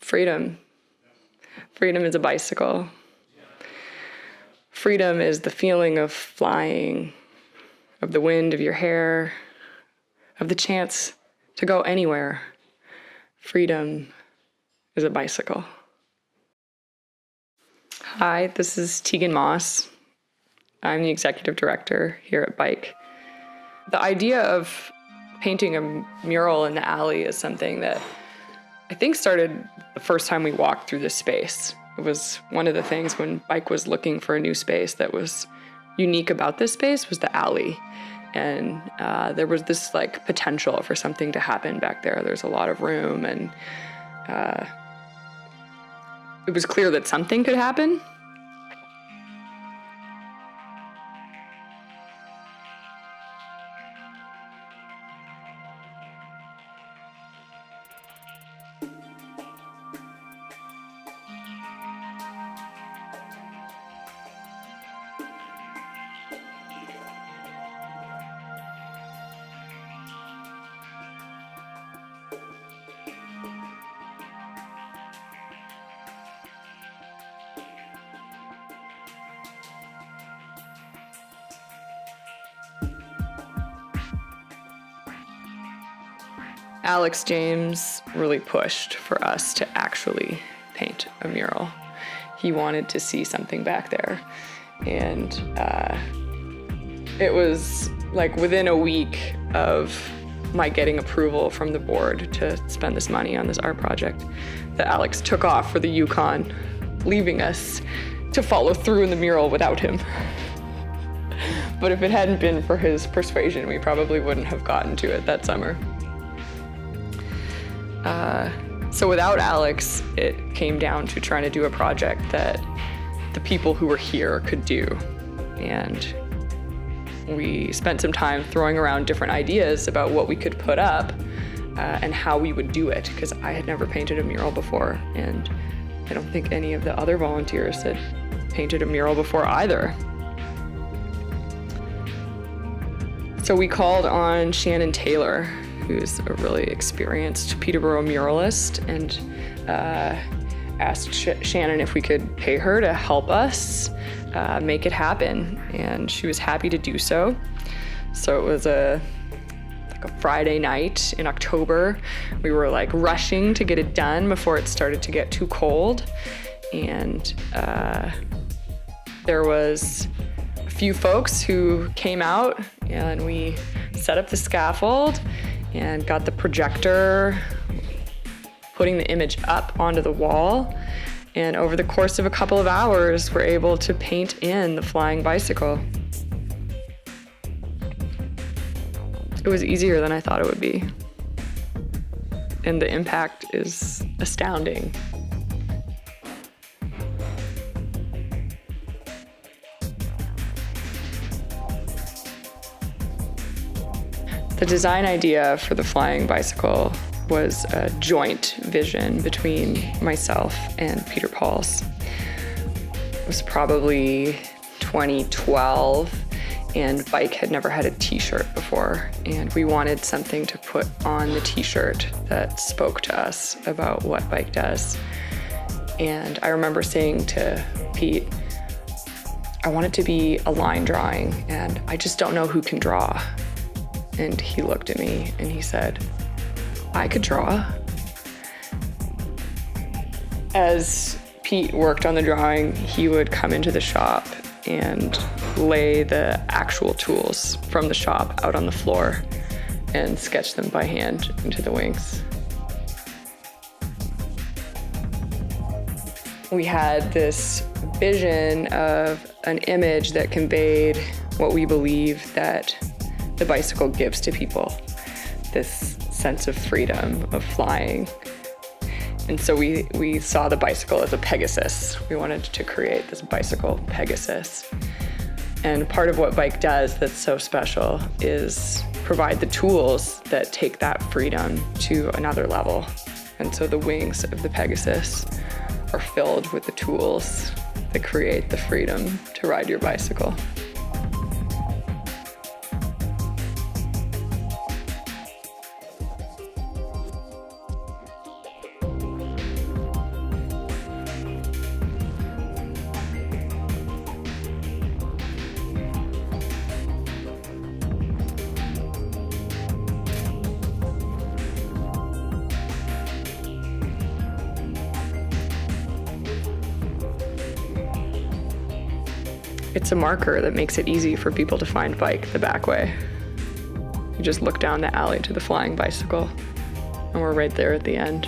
Freedom. Freedom is a bicycle. Freedom is the feeling of flying, of the wind of your hair, of the chance to go anywhere. Freedom is a bicycle. Hi, this is Tegan Moss. I'm the executive director here at Bike. The idea of painting a mural in the alley is something that I think started the first time we walked through this space. It was one of the things when Bike was looking for a new space that was unique about this space was the alley. And there was this like potential for something to happen back there. There's a lot of room, and it was clear that something could happen. Alex James really pushed for us to actually paint a mural. He wanted to see something back there. And it was like within a week of my getting approval from the board to spend this money on this art project that Alex took off for the Yukon, leaving us to follow through in the mural without him. But if it hadn't been for his persuasion, we probably wouldn't have gotten to it that summer. So without Alex, it came down to trying to do a project that the people who were here could do. And we spent some time throwing around different ideas about what we could put up and how we would do it, because I had never painted a mural before, and I don't think any of the other volunteers had painted a mural before either. So we called on Shannon Taylor, who's a really experienced Peterborough muralist, and asked Shannon if we could pay her to help us make it happen, and she was happy to do so. So it was a Friday night in October. We were like rushing to get it done before it started to get too cold, and there was a few folks who came out, and we set up the scaffold and got the projector, putting the image up onto the wall. And over the course of a couple of hours, we're able to paint in the flying bicycle. It was easier than I thought it would be. And the impact is astounding. The design idea for the flying bicycle was a joint vision between myself and Peter Pauls. It was probably 2012, and Bike had never had a t-shirt before, and we wanted something to put on the t-shirt that spoke to us about what Bike does. And I remember saying to Pete, I want it to be a line drawing, and I just don't know who can draw. And he looked at me and he said, I could draw. As Pete worked on the drawing, he would come into the shop and lay the actual tools from the shop out on the floor and sketch them by hand into the wings. We had this vision of an image that conveyed what we believe that the bicycle gives to people, this sense of freedom, of flying. And so we saw the bicycle as a Pegasus. We wanted to create this bicycle Pegasus. And part of what Bike does that's so special is provide the tools that take that freedom to another level. And so the wings of the Pegasus are filled with the tools that create the freedom to ride your bicycle. It's a marker that makes it easy for people to find Bike the back way. You just look down the alley to the flying bicycle, and we're right there at the end.